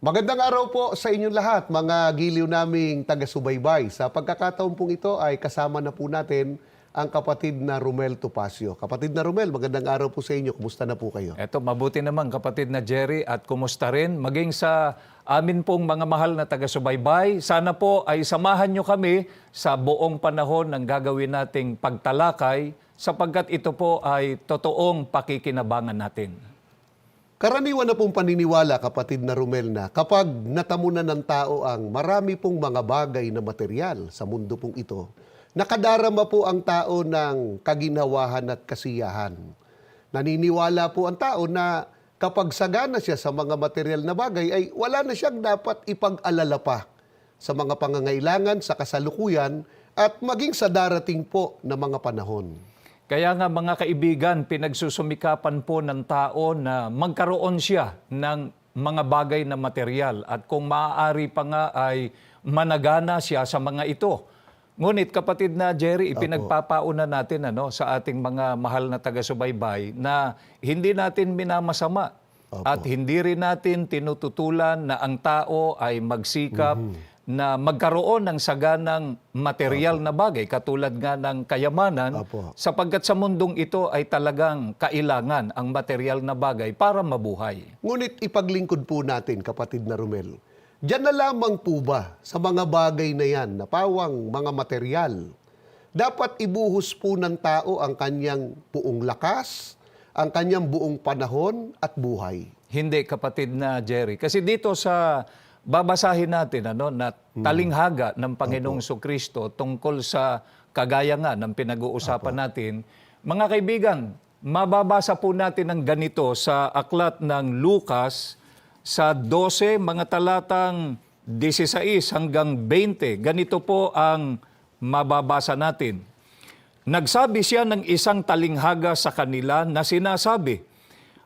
Magandang araw po sa inyong lahat, mga giliw naming taga-subaybay. Sa pagkakataon pong ito ay kasama na po natin ang kapatid na Romel Topacio. Kapatid na Romel, magandang araw po sa inyo. Kumusta na po kayo? Eto, mabuti naman kapatid na Jerry at kumusta rin. Maging sa amin pong mga mahal na taga-subaybay, sana po ay samahan nyo kami sa buong panahon ng gagawin nating pagtalakay sapagkat ito po ay totoong pakikinabangan natin. Karaniwan na pong paniniwala, kapatid na Romel, na kapag natamunan ng tao ang marami pong mga bagay na material sa mundo pong ito, nakadarama po ang tao ng kaginhawahan at kasiyahan. Naniniwala po ang tao na kapag sagana siya sa mga material na bagay, ay wala na siyang dapat ipag-alala pa sa mga pangangailangan, sa kasalukuyan, at maging sa darating po na mga panahon. Kaya nga mga kaibigan, pinagsusumikapan po ng tao na magkaroon siya ng mga bagay na material at kung maaari pa nga ay managana siya sa mga ito. Ngunit kapatid na Jerry, ipinagpapauna natin sa ating mga mahal na taga-subaybay na hindi natin minamasama at hindi rin natin tinututulan na ang tao ay magsikap na magkaroon ng saganang material na bagay katulad nga ng kayamanan sapagkat sa mundong ito ay talagang kailangan ang material na bagay para mabuhay. Ngunit ipaglingkod po natin, kapatid na Romel, diyan na lamang po ba sa mga bagay na yan na pawang mga material, dapat ibuhos po ng tao ang kanyang buong lakas, ang kanyang buong panahon at buhay? Hindi kapatid na Jerry. Kasi dito sa babasahin natin na talinghaga ng Panginoong Kristo tungkol sa kagaya nga ng pinag-uusapan natin. Mga kaibigan, mababasa po natin ang ganito sa aklat ng Lucas sa 12, mga talatang 16 hanggang 20. Ganito po ang mababasa natin. Nagsabi siya ng isang talinghaga sa kanila na sinasabi,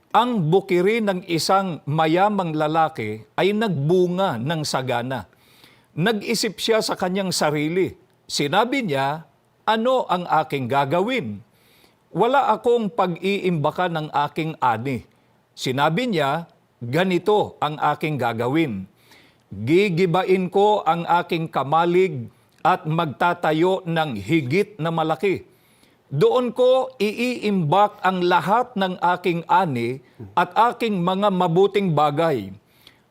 ang bukiri ng isang mayamang lalaki ay nagbunga ng sagana. Nag-isip siya sa kanyang sarili. Sinabi niya, ano ang aking gagawin? Wala akong pag-iimbaka ng aking ani. Sinabi niya, ganito ang aking gagawin. Gigibain ko ang aking kamalig at magtatayo ng higit na malaki. Doon ko iiimbak ang lahat ng aking ani at aking mga mabuting bagay.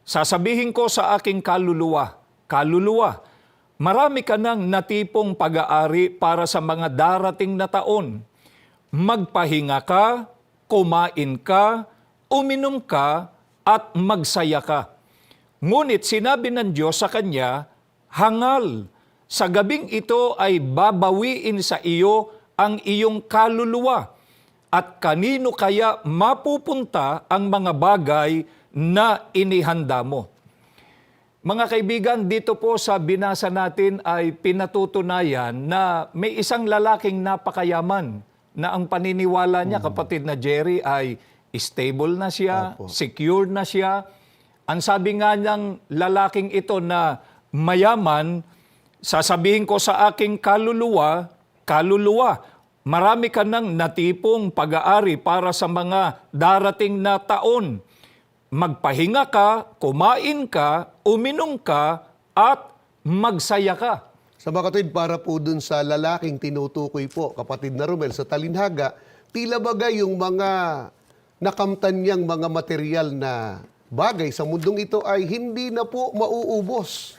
Sasabihin ko sa aking kaluluwa, kaluluwa, marami ka ng natipong pag-aari para sa mga darating na taon. Magpahinga ka, kumain ka, uminom ka, at magsaya ka. Ngunit sinabi ng Diyos sa kanya, hangal, sa gabing ito ay babawiin sa iyo ang iyong kaluluwa at kanino kaya mapupunta ang mga bagay na inihanda mo. Mga kaibigan, dito po sa binasa natin ay pinatutunayan na may isang lalaking napakayaman na ang paniniwala niya, kapatid na Jerry, ay stable na siya, secure na siya. Ang sabi nga ng lalaking ito na mayaman, sasabihin ko sa aking kaluluwa, kaluluwa, marami ka ng natipong pag-aari para sa mga darating na taon. Magpahinga ka, kumain ka, uminom ka, at magsaya ka. Sa bakatid, para po dun sa lalaking tinutukoy po, kapatid na Romel, sa talinhaga, tila bagay yung mga nakamtan niyang mga material na bagay sa mundong ito ay hindi na po mauubos.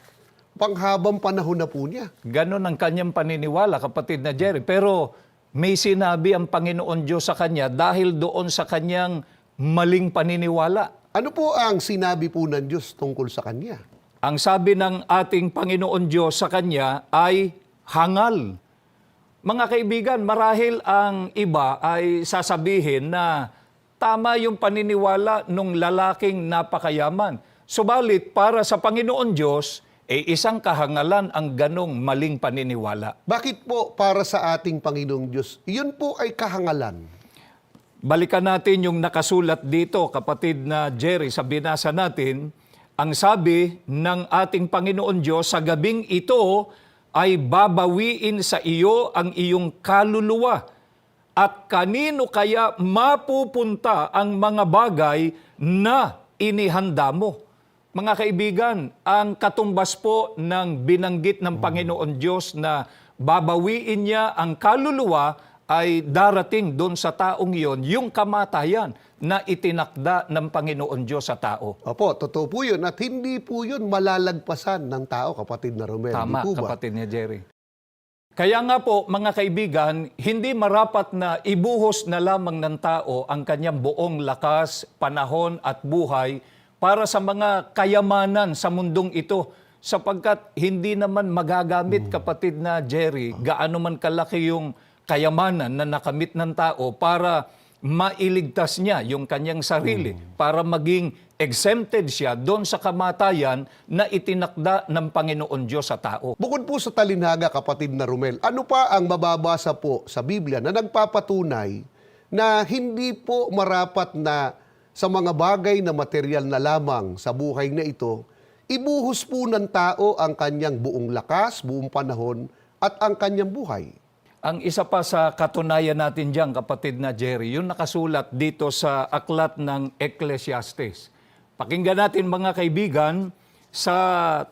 Panghabang panahon na po niya. Ganon ang kanyang paniniwala, kapatid na Jerry. Pero may sinabi ang Panginoon Diyos sa kanya dahil doon sa kanyang maling paniniwala. Ano po ang sinabi po ng Diyos tungkol sa kanya? Ang sabi ng ating Panginoon Diyos sa kanya ay hangal. Mga kaibigan, marahil ang iba ay sasabihin na tama yung paniniwala nung lalaking napakayaman. Subalit para sa Panginoon Diyos, isang kahangalan ang ganong maling paniniwala. Bakit po para sa ating Panginoong Diyos, yun po ay kahangalan? Balikan natin yung nakasulat dito, kapatid na Jerry, sa binasa natin. Ang sabi ng ating Panginoon Diyos, sa gabing ito ay babawiin sa iyo ang iyong kaluluwa. At kanino kaya mapupunta ang mga bagay na inihanda mo? Mga kaibigan, ang katumbas po ng binanggit ng Panginoon Diyos na babawiin niya ang kaluluwa ay darating doon sa taong iyon, yung kamatayan na itinakda ng Panginoon Diyos sa tao. Opo, totoo po yun. At hindi po yun malalagpasan ng tao, kapatid na Romel. Tama, Di po ba? kapatid niya Jerry. Kaya nga po, mga kaibigan, hindi marapat na ibuhos na lamang ng tao ang kanyang buong lakas, panahon at buhay para sa mga kayamanan sa mundong ito, sapagkat hindi naman magagamit, kapatid na Jerry, gaano man kalaki yung kayamanan na nakamit ng tao para mailigtas niya yung kanyang sarili, para maging exempted siya doon sa kamatayan na itinakda ng Panginoon Diyos sa tao. Bukod po sa talinhaga, kapatid na Romel, ano pa ang mababasa po sa Biblia na nagpapatunay na hindi po marapat na sa mga bagay na material na lamang sa buhay na ito, ibuhos po ng tao ang kanyang buong lakas, buong panahon, at ang kanyang buhay? Ang isa pa sa katunayan natin diyan, kapatid na Jerry, yung nakasulat dito sa aklat ng Ecclesiastes. Pakinggan natin, mga kaibigan, sa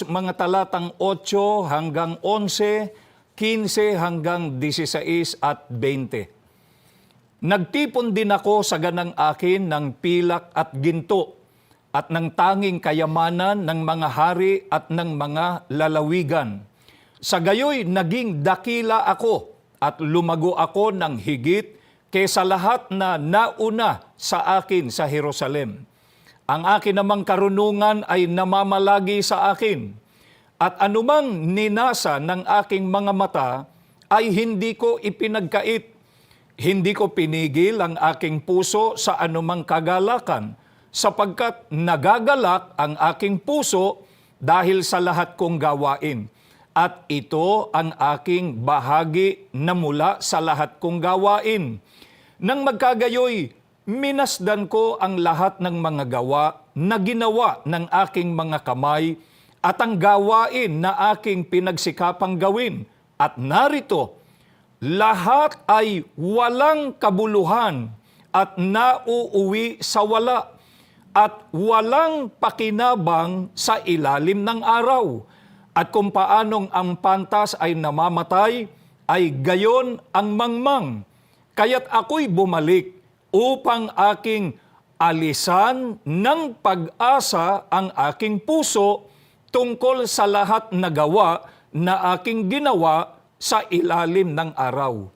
mga talatang 8 hanggang 11, 15 hanggang 16 at 20. Nagtipon din ako sa ganang akin ng pilak at ginto at ng tanging kayamanan ng mga hari at ng mga lalawigan. Sa gayoy naging dakila ako at lumago ako ng higit kaysa lahat na nauna sa akin sa Jerusalem. Ang akin namang karunungan ay namamalagi sa akin, at anumang ninasa ng aking mga mata ay hindi ko ipinagkait. Hindi ko pinigil ang aking puso sa anumang kagalakan, sapagkat nagagalak ang aking puso dahil sa lahat kong gawain. At ito ang aking bahagi na mula sa lahat kong gawain. Nang magkagayoy, minasdan ko ang lahat ng mga gawa na ginawa ng aking mga kamay at ang gawain na aking pinagsikapang gawin. At narito, lahat ay walang kabuluhan at nauuwi sa wala at walang pakinabang sa ilalim ng araw. At kung paanong ang pantas ay namamatay, ay gayon ang mangmang. Kaya't ako'y bumalik upang aking alisan ng pag-asa ang aking puso tungkol sa lahat na gawa na aking ginawa sa ilalim ng araw.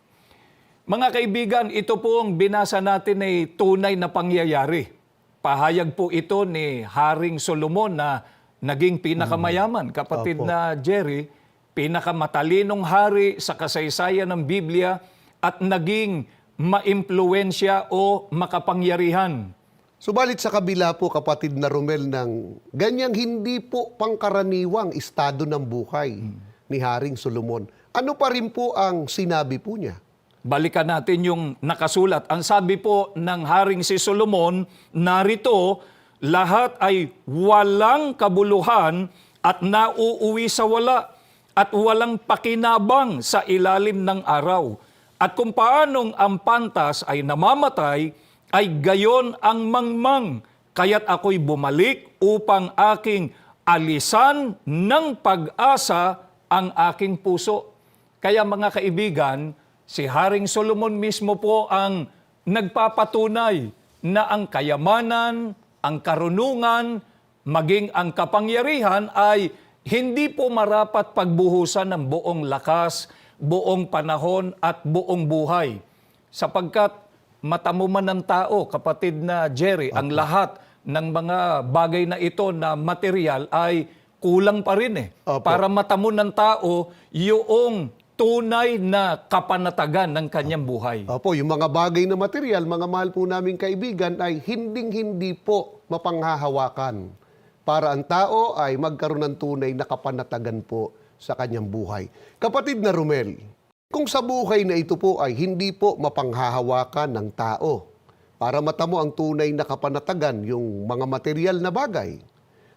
Mga kaibigan, ito po ang binasa natin ay tunay na pangyayari. Pahayag po ito ni Haring Solomon na naging pinakamayaman, kapatid Opo. na Jerry, pinakamatalinong hari sa kasaysayan ng Biblia at naging maimpluwensya o makapangyarihan. Subalit sa kabila po, kapatid na Romel, ng ganyang hindi po pangkaraniwang estado ng buhay ni Haring Solomon, ano pa rin po ang sinabi po niya? Balikan natin yung nakasulat. Ang sabi po ng Haring si Solomon, narito, lahat ay walang kabuluhan at nauuwi sa wala at walang pakinabang sa ilalim ng araw. At kung paanong ang pantas ay namamatay, ay gayon ang mangmang. Kaya't ako'y bumalik upang aking alisan ng pag-asa ang aking puso. Kaya mga kaibigan, si Haring Solomon mismo po ang nagpapatunay na ang kayamanan, ang karunungan, maging ang kapangyarihan ay hindi po marapat pagbuhusan ng buong lakas, buong panahon at buong buhay. Sapagkat matamo man ng tao, kapatid na Jerry, ang lahat ng mga bagay na ito na material ay kulang pa rin Opo. para matamo ng tao yung tunay na kapanatagan ng kanyang buhay. Opo, yung mga bagay na material, mga mahal po naming kaibigan, ay hinding-hindi po mapanghahawakan para ang tao ay magkaroon ng tunay na kapanatagan po sa kanyang buhay. Kapatid na Romel, kung sa buhay na ito po ay hindi po mapanghahawakan ng tao para matamo ang tunay na kapanatagan, yung mga material na bagay,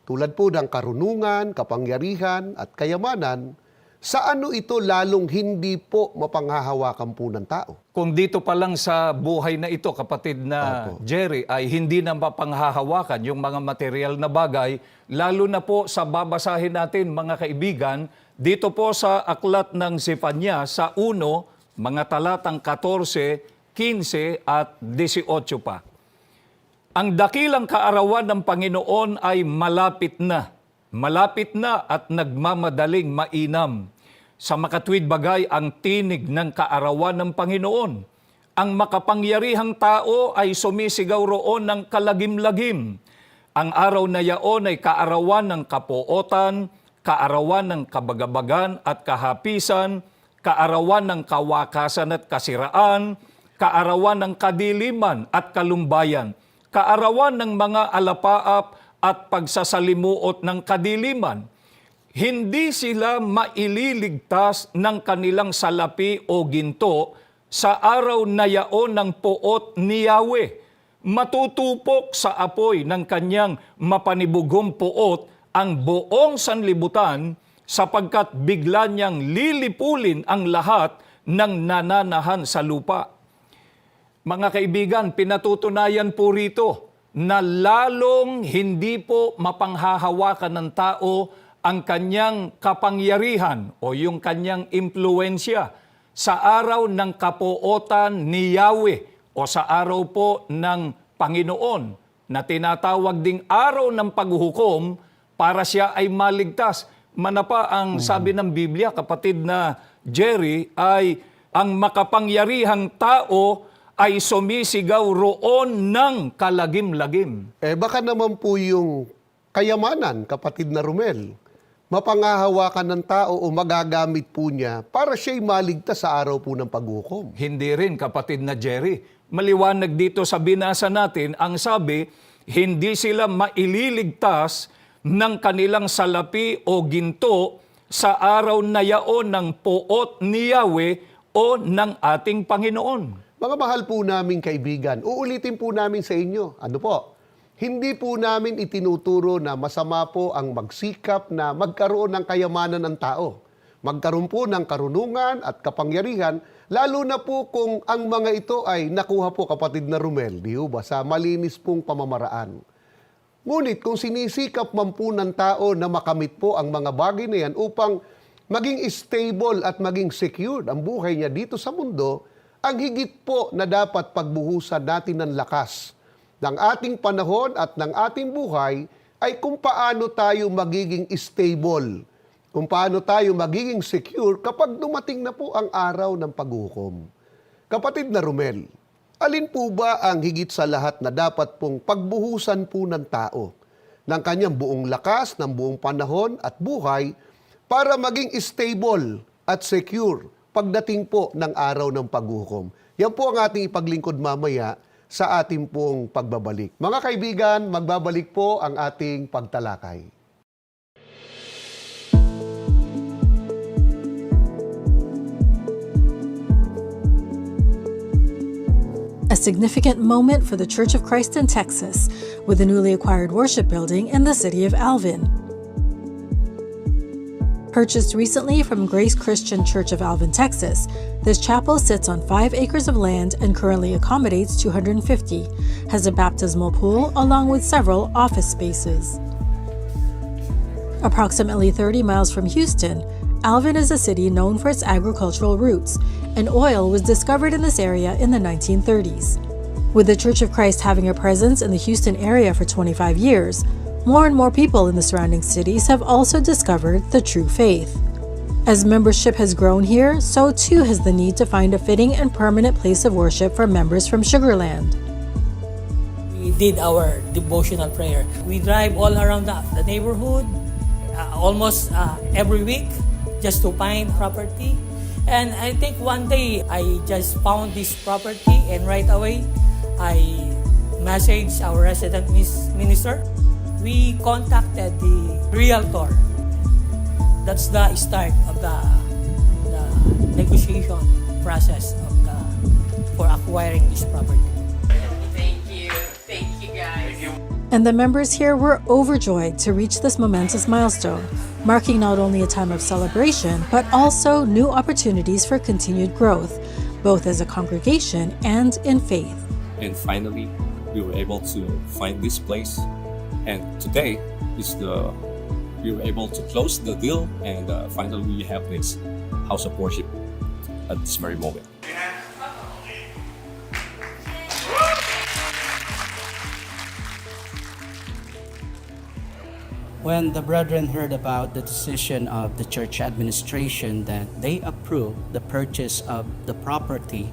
tulad po ng karunungan, kapangyarihan at kayamanan, sa ano ito lalong hindi po mapanghahawakan po ng tao? Kung dito pa lang sa buhay na ito, kapatid na Jerry, ay hindi na mapanghahawakan yung mga material na bagay, lalo na po sa babasahin natin, mga kaibigan, dito po sa aklat ng Sefanya sa 1, mga talatang 14, 15 at 18 pa. Ang dakilang kaarawan ng Panginoon ay malapit na at nagmamadaling mainam. Sa makatwid bagay ang tinig ng kaarawan ng Panginoon. Ang makapangyarihang tao ay sumisigaw roon ng kalagim-lagim. Ang araw na yaon ay kaarawan ng kapuotan, kaarawan ng kabagabagan at kahapisan, kaarawan ng kawakasan at kasiraan, kaarawan ng kadiliman at kalumbayan, kaarawan ng mga alapaap at pagsasalimuot ng kadiliman. Hindi sila maililigtas ng kanilang salapi o ginto sa araw na yaon ng puot ni Yahweh. Matutupok sa apoy ng kanyang mapanibugong puot ang buong sanlibutan sapagkat bigla niyang lilipulin ang lahat ng nananahan sa lupa. Mga kaibigan, pinatutunayan po rito na lalong hindi po mapanghahawakan ng tao ang kanyang kapangyarihan o yung kanyang impluensya sa araw ng kapuotan ni Yahweh o sa araw po ng Panginoon na tinatawag ding araw ng paghuhukom para siya ay maligtas. Manapa ang sabi ng Biblia, kapatid na Jerry, ay ang makapangyarihang tao ay sumisigaw roon ng kalagim-lagim. Baka naman po yung kayamanan, kapatid na Romel, mapanghahawakan ng tao o magagamit po niya para siya'y maligtas sa araw po ng paghukom. Hindi rin, kapatid na Jerry. Maliwanag dito sa binasa natin, ang sabi, hindi sila maililigtas ng kanilang salapi o ginto sa araw na yaon ng puot ni Yahweh o ng ating Panginoon. Mga mahal po naming kaibigan, uulitin po namin sa inyo, ano po, hindi po namin itinuturo na masama po ang magsikap na magkaroon ng kayamanan ng tao. Magkaroon po ng karunungan at kapangyarihan, lalo na po kung ang mga ito ay nakuha po, kapatid na Romel, di ba, sa malinis pong pamamaraan. Ngunit kung sinisikap man po ng tao na makamit po ang mga bagay na yan upang maging stable at maging secured ang buhay niya dito sa mundo, ang higit po na dapat pagbuhusan natin ng lakas ng ating panahon at ng ating buhay ay kung paano tayo magiging stable, kung paano tayo magiging secure kapag dumating na po ang araw ng paghukom. Kapatid na Romel, alin po ba ang higit sa lahat na dapat pong pagbuhusan po ng tao ng kanyang buong lakas, ng buong panahon at buhay para maging stable at secure pagdating po ng araw ng paghukom? Yan po ang ating ipaglingkod mamaya sa ating pong pagbabalik. Mga kaibigan, magbabalik po ang ating pagtalakay. A significant moment for the Church of Christ in Texas, with a newly acquired worship building in the city of Alvin. Purchased recently from Grace Christian Church of Alvin, Texas, this chapel sits on 5 acres of land and currently accommodates 250, has a baptismal pool along with several office spaces. Approximately 30 miles from Houston, Alvin is a city known for its agricultural roots, and oil was discovered in this area in the 1930s. With the Church of Christ having a presence in the Houston area for 25 years, more and more people in the surrounding cities have also discovered the true faith. As membership has grown here, so too has the need to find a fitting and permanent place of worship for members from Sugar Land. We did our devotional prayer. We drive all around the neighborhood almost every week just to find property. And I think one day I just found this property and right away I messaged our resident minister. We contacted the realtor. That's the start of the negotiation process for acquiring this property. Thank you. Thank you, guys. And the members here were overjoyed to reach this momentous milestone, marking not only a time of celebration, but also new opportunities for continued growth, both as a congregation and in faith. And finally, we were able to find this place. And today we were able to close the deal, and finally we have this house of worship at this very moment. When the brethren heard about the decision of the church administration that they approved the purchase of the property,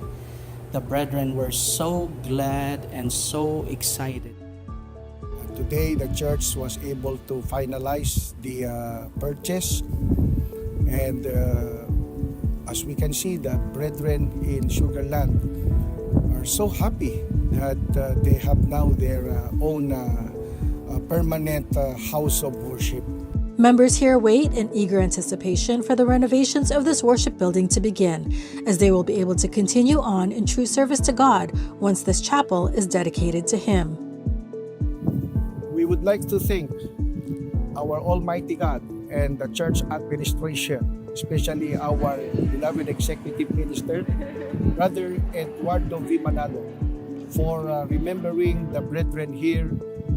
the brethren were so glad and so excited. Today, the church was able to finalize the purchase, and as we can see, the brethren in Sugarland are so happy that they have now their own permanent house of worship. Members here wait in eager anticipation for the renovations of this worship building to begin, as they will be able to continue on in true service to God once this chapel is dedicated to Him. We would like to thank our Almighty God and the church administration, especially our beloved executive minister, Brother Eduardo V. Manalo, for remembering the brethren here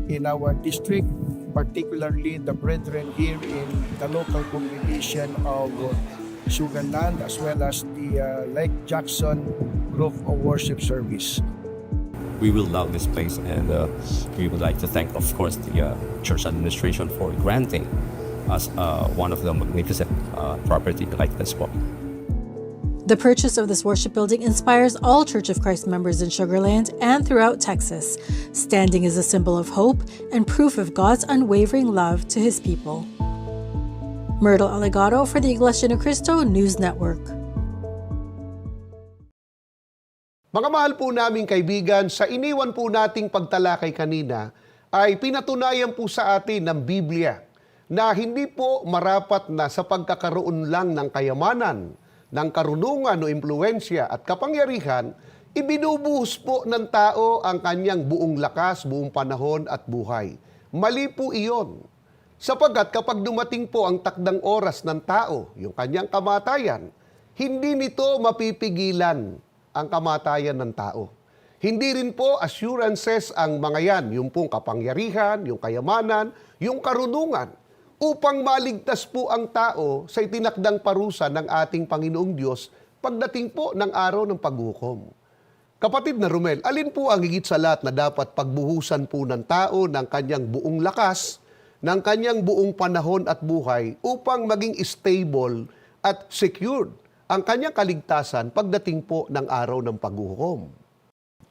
in our district, particularly the brethren here in the local congregation of Sugarland, as well as the Lake Jackson Grove of Worship Service. We will love this place, and we would like to thank, of course, the church administration for granting us one of the magnificent property like this one. The purchase of this worship building inspires all Church of Christ members in Sugarland and throughout Texas, standing as a symbol of hope and proof of God's unwavering love to His people. Myrtle Aligado for the Iglesia ni Cristo News Network. Mga mahal po naming kaibigan, sa iniwan po nating pagtalakay kanina ay pinatunayan po sa atin ng Biblia na hindi po marapat na sa pagkakaroon lang ng kayamanan, ng karunungan o impluensya at kapangyarihan, ibinubuhos po ng tao ang kanyang buong lakas, buong panahon at buhay. Mali po iyon. Sapagkat kapag dumating po ang takdang oras ng tao, yung kanyang kamatayan, hindi nito mapipigilan ang kamatayan ng tao. Hindi rin po assurances ang mga yan, yung pong kapangyarihan, yung kayamanan, yung karunungan, upang maligtas po ang tao sa itinakdang parusa ng ating Panginoong Diyos pagdating po ng araw ng paghukom. Kapatid na Romel, alin po ang higit sa lahat na dapat pagbuhusan po ng tao ng kanyang buong lakas, ng kanyang buong panahon at buhay upang maging stable at secured ang kanyang kaligtasan pagdating po ng araw ng paghukom?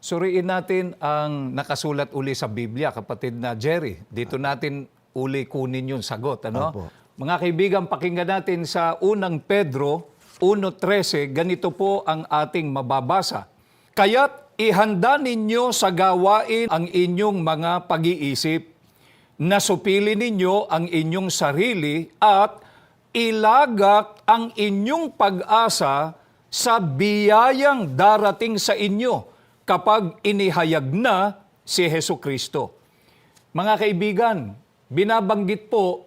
Suriin natin ang nakasulat uli sa Biblia, kapatid na Jerry. Dito natin uli kunin yung sagot. Ano? Opo. Mga kaibigan, pakinggan natin sa unang Pedro 1:13, ganito po ang ating mababasa. Kaya't ihanda ninyo sa gawain ang inyong mga pag-iisip, nasupili ninyo ang inyong sarili at ilagak ang inyong pag-asa sa biyayang darating sa inyo kapag inihayag na si Hesukristo. Mga kaibigan, binabanggit po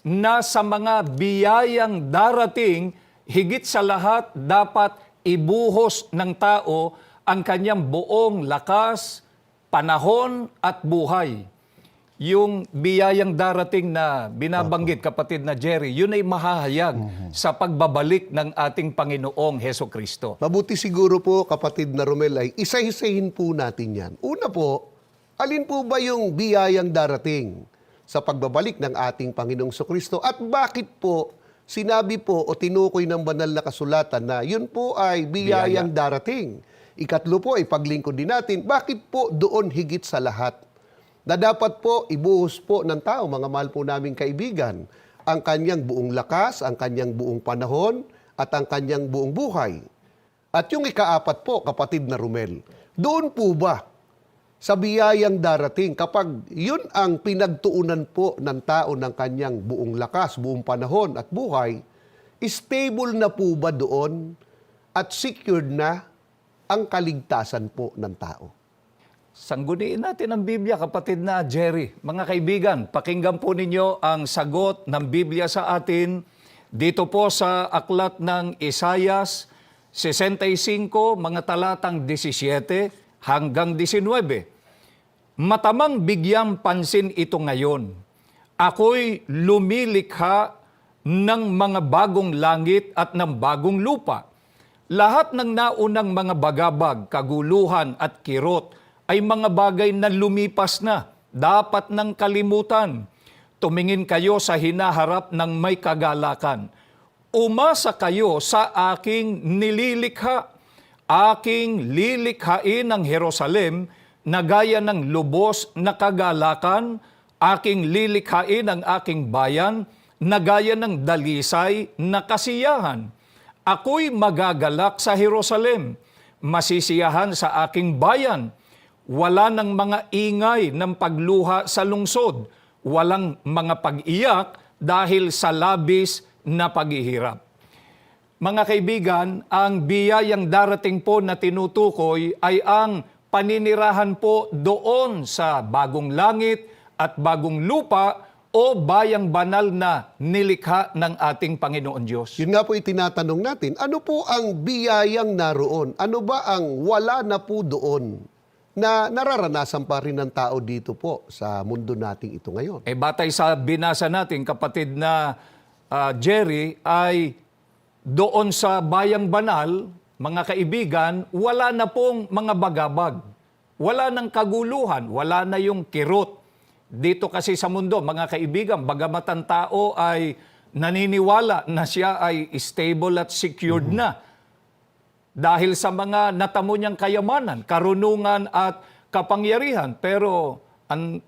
na sa mga biyayang darating, higit sa lahat dapat ibuhos ng tao ang kanyang buong lakas, panahon at buhay. Yung biyayang darating na binabanggit, kapatid na Jerry, yun ay mahahayag sa pagbabalik ng ating Panginoong Hesukristo. Mabuti siguro po, kapatid na Romel, ay isa-isahin po natin yan. Una po, alin po ba yung biyayang darating sa pagbabalik ng ating Panginoong Hesukristo? At bakit po sinabi po o tinukoy ng banal na kasulatan na yun po ay biyayang darating? Ikatlo po, ipaglingkod din natin, bakit po doon higit sa lahat na dapat po ibuhos po ng tao, mga mahal po naming kaibigan, ang kanyang buong lakas, ang kanyang buong panahon, at ang kanyang buong buhay. At yung ikaapat po, kapatid na Romel, doon po ba sa biyayang darating kapag yun ang pinagtuunan po ng tao ng kanyang buong lakas, buong panahon at buhay, stable na po ba doon at secured na ang kaligtasan po ng tao? Sangguniin natin ang Biblia, kapatid na Jerry. Mga kaibigan, pakinggan po ninyo ang sagot ng Biblia sa atin dito po sa aklat ng Isayas 65, mga talatang 17 hanggang 19. Matamang bigyang pansin ito ngayon. Ako'y lumilikha ng mga bagong langit at ng bagong lupa. Lahat ng naunang mga bagabag, kaguluhan at kirot ay mga bagay na lumipas na, dapat ng kalimutan. Tumingin kayo sa hinaharap ng may kagalakan. Umasa kayo sa aking nililikha. Aking lilikhain ang Jerusalem na gaya ng lubos na kagalakan. Aking lilikhain ang aking bayan na gaya ng dalisay na kasiyahan. Ako'y magagalak sa Jerusalem, masisiyahan sa aking bayan. Wala ng mga ingay ng pagluha sa lungsod, walang mga pag-iyak dahil sa labis na paghihirap. Mga kaibigan, ang biyayang darating po na tinutukoy ay ang paninirahan po doon sa bagong langit at bagong lupa o bayang banal na nilikha ng ating Panginoon Diyos. Yun nga po itinatanong natin, ano po ang biyayang naroon? Ano ba ang wala na po doon na nararanasan pa rin ng tao dito po sa mundo nating ito ngayon? Batay sa binasa natin, kapatid na Jerry, ay doon sa bayang banal, mga kaibigan, wala na pong mga bagabag. Wala nang kaguluhan, wala na yung kirot. Dito kasi sa mundo, mga kaibigan, bagamat ang tao ay naniniwala na siya ay stable at secured na dahil sa mga natamo niyang kayamanan, karunungan at kapangyarihan. Pero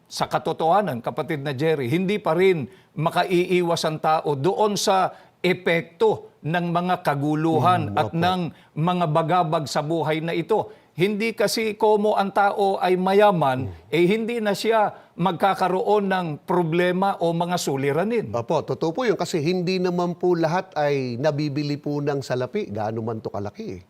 sa katotohanan, kapatid na Jerry, hindi pa rin makaiiwas ang tao doon sa epekto ng mga kaguluhan at ng mga bagabag sa buhay na ito. Hindi kasi komo ang tao ay mayaman, hindi na siya magkakaroon ng problema o mga suliranin. Opo, totoo po yun kasi hindi naman po lahat ay nabibili po ng salapi, gaano man to kalaki.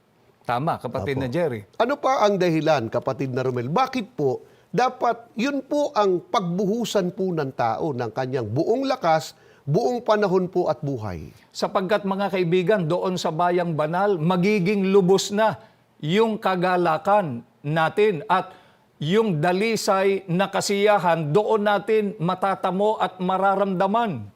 Tama, kapatid na Jerry. Ano pa ang dahilan, kapatid na Romel? Bakit po dapat yun po ang pagbuhusan po ng tao ng kanyang buong lakas, buong panahon po at buhay? Sapagkat mga kaibigan, doon sa bayang banal, magiging lubos na yung kagalakan natin at yung dalisay na kasiyahan, doon natin matatamo at mararamdaman.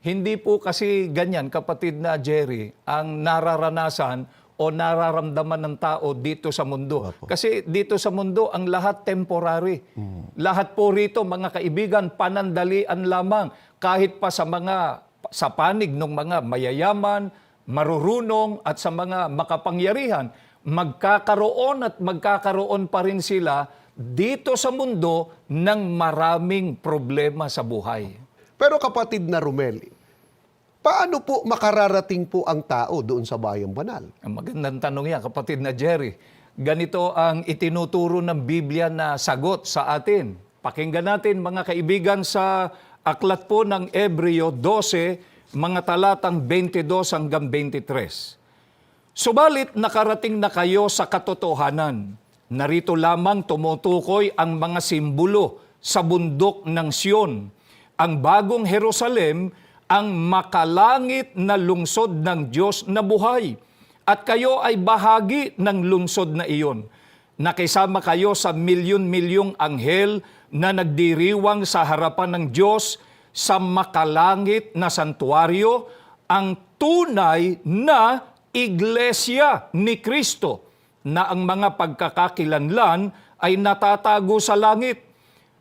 Hindi po kasi ganyan, kapatid na Jerry, ang nararanasan o nararamdaman ng tao dito sa mundo. Opo. Kasi dito sa mundo, ang lahat temporary. Lahat po rito, mga kaibigan, panandalian lamang. Kahit pa sa panig ng mga mayayaman, marurunong at sa mga makapangyarihan, magkakaroon at magkakaroon pa rin sila dito sa mundo ng maraming problema sa buhay. Pero kapatid na Romel, paano po makararating po ang tao doon sa bayang banal? Ang magandang tanong yan, kapatid na Jerry. Ganito ang itinuturo ng Biblia na sagot sa atin. Pakinggan natin, mga kaibigan, sa aklat po ng Hebreo 12, mga talatang 22 hanggang 23. Subalit nakarating na kayo sa katotohanan. Narito lamang tumutukoy ang mga simbolo sa bundok ng Sion. Ang bagong Jerusalem, ang makalangit na lungsod ng Diyos na buhay. At kayo ay bahagi ng lungsod na iyon. Nakisama kayo sa milyon-milyong anghel na nagdiriwang sa harapan ng Diyos sa makalangit na santuaryo, ang tunay na Iglesia ni Kristo, na ang mga pagkakakilanlan ay natatago sa langit.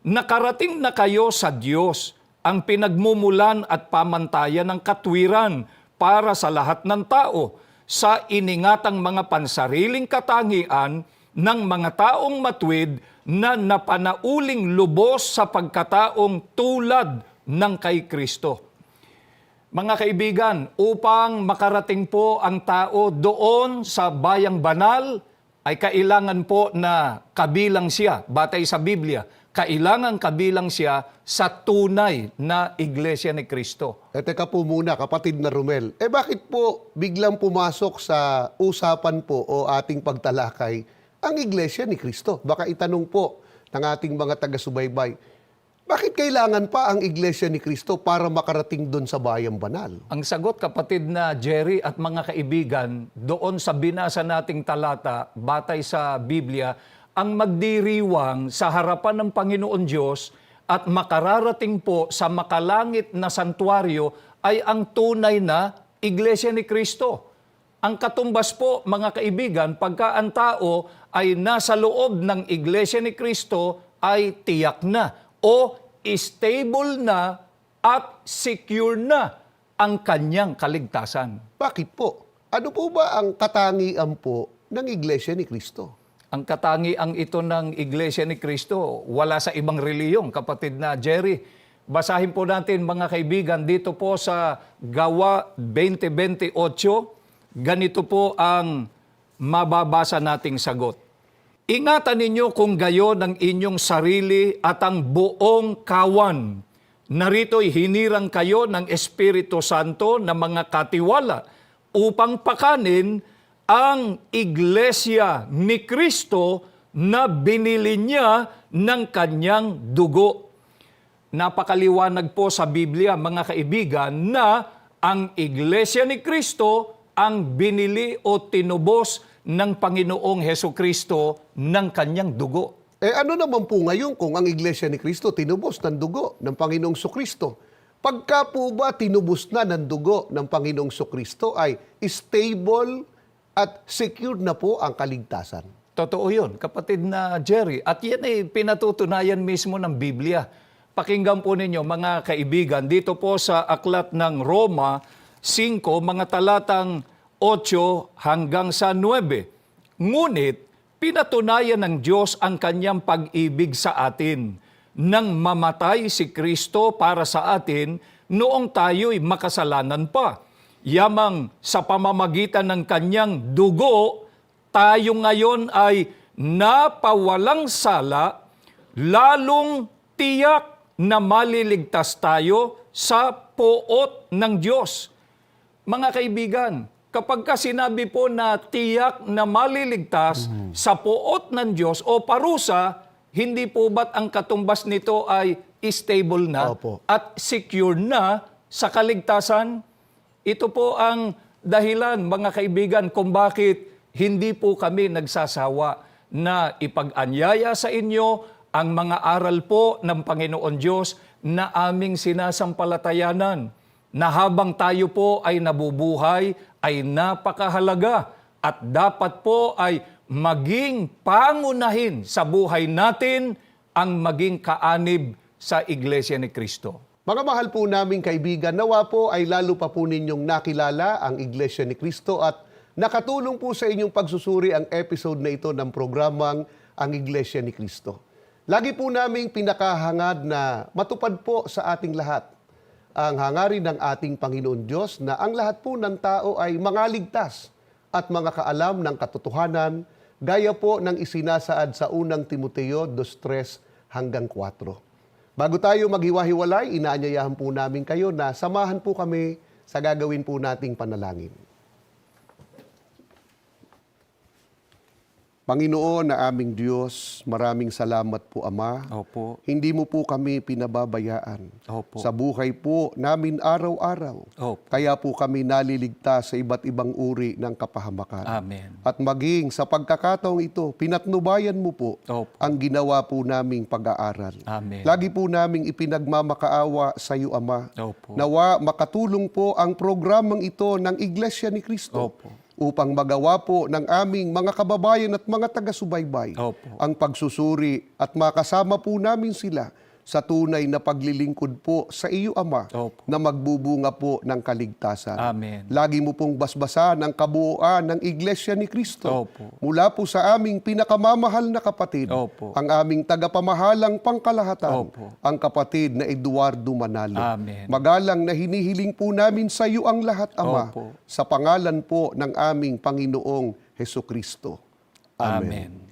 Nakarating na kayo sa Diyos, ang pinagmumulan at pamantayan ng katwiran para sa lahat ng tao, sa iningatang mga pansariling katangian ng mga taong matwid na napanauling lubos sa pagkataong tulad ng kay Kristo. Mga kaibigan, upang makarating po ang tao doon sa bayang banal, ay kailangan po na kabilang siya, batay sa Biblia, kailangan kabilang siya sa tunay na Iglesia ni Cristo. Teka po muna, kapatid na Romel. Bakit po biglang pumasok sa usapan po o ating pagtalakay ang Iglesia ni Cristo? Baka itanong po ng ating mga taga-subaybay, bakit kailangan pa ang Iglesia ni Cristo para makarating doon sa bayang banal? Ang sagot, kapatid na Jerry at mga kaibigan, doon sa binasa nating talata, batay sa Biblia, ang magdiriwang sa harapan ng Panginoon Diyos at makararating po sa makalangit na santuaryo ay ang tunay na Iglesia ni Cristo. Ang katumbas po, mga kaibigan, pagka ang tao ay nasa loob ng Iglesia ni Cristo ay tiyak na o stable na at secure na ang kanyang kaligtasan. Bakit po? Ano po ba ang katangian po ng Iglesia ni Cristo? Ang katangiang ito ng Iglesia ni Cristo, wala sa ibang reliyong, kapatid na Jerry. Basahin po natin, mga kaibigan, dito po sa Gawa 20:28, ganito po ang mababasa nating sagot. Ingatan ninyo kung gayon ang inyong sarili at ang buong kawan. Narito'y hinirang kayo ng Espiritu Santo na mga katiwala upang pakanin ang Iglesia ni Cristo na binili niya ng kanyang dugo. Napakaliwanag po sa Biblia, mga kaibigan, na ang Iglesia ni Cristo ang binili o tinubos ng Panginoong Hesukristo ng kanyang dugo. Ano naman po ngayon kung ang Iglesia ni Cristo tinubos ng dugo ng Panginoong Sukristo? Pagka po ba tinubos na ng dugo ng Panginoong Sukristo ay stable at secure na po ang kaligtasan? Totoo yun, kapatid na Jerry. At yan ay pinatutunayan mismo ng Biblia. Pakinggan po ninyo, mga kaibigan, dito po sa aklat ng Roma 5, mga talatang 8 hanggang sa 9. Ngunit, pinatunayan ng Diyos ang kanyang pag-ibig sa atin nang mamatay si Kristo para sa atin noong tayo'y makasalanan pa. Yamang sa pamamagitan ng kanyang dugo, tayo ngayon ay napawalang sala, lalong tiyak na maliligtas tayo sa poot ng Diyos. Mga kaibigan, kapag ka sinabi po na tiyak na maliligtas sa poot ng Diyos o parusa, hindi po ba't ang katumbas nito ay stable na Opo. at secure na sa kaligtasan? Ito po ang dahilan, mga kaibigan, kung bakit hindi po kami nagsasawa na ipag-anyaya sa inyo ang mga aral po ng Panginoon Diyos na aming sinasampalatayanan, na habang tayo po ay nabubuhay ay napakahalaga at dapat po ay maging pangunahin sa buhay natin ang maging kaanib sa Iglesia ni Cristo. Mga mahal po naming kaibigan, nawa po ay lalo pa po ninyong nakilala ang Iglesia ni Cristo at nakatulong po sa inyong pagsusuri ang episode na ito ng programang Ang Iglesia ni Cristo. Lagi po naming pinakahangad na matupad po sa ating lahat ang hangarin ng ating Panginoon Diyos na ang lahat po ng tao ay mangaligtas at mga kaalam ng katotohanan, gaya po ng isinasaad sa unang Timoteo 2:3 hanggang 4. Bago tayo maghiwa-hiwalay, inaanyayahan po namin kayo na samahan po kami sa gagawin po nating panalangin. Panginoon na aming Diyos, maraming salamat po, Ama. Opo. Hindi mo po kami pinababayaan Opo. sa buhay po namin araw-araw. Opo. Kaya po kami naliligtas sa iba't ibang uri ng kapahamakan. Amen. At maging sa pagkakataong ito, pinatnubayan mo po Opo. ang ginawa po naming pag-aaral. Amen. Lagi po naming ipinagmamakaawa sa iyo, Ama. Opo. Nawa makatulong po ang programang ito ng Iglesia ni Cristo. Opo. Upang magawa po ng aming mga kababayan at mga taga-subaybay Opo. ang pagsusuri at makasama po namin sila sa tunay na paglilingkod po sa iyo, Ama, Opo. na magbubunga po ng kaligtasan. Amen. Lagi mo pong basbasan ang kabuuan ng Iglesia ni Cristo. Opo. Mula po sa aming pinakamamahal na kapatid, Opo. ang aming tagapamahalang pangkalahatan, Opo. ang kapatid na Eduardo Manalo. Amen. Magalang na hinihiling po namin sa iyo ang lahat, Ama, Opo. sa pangalan po ng aming Panginoong Hesukristo. Amen. Amen.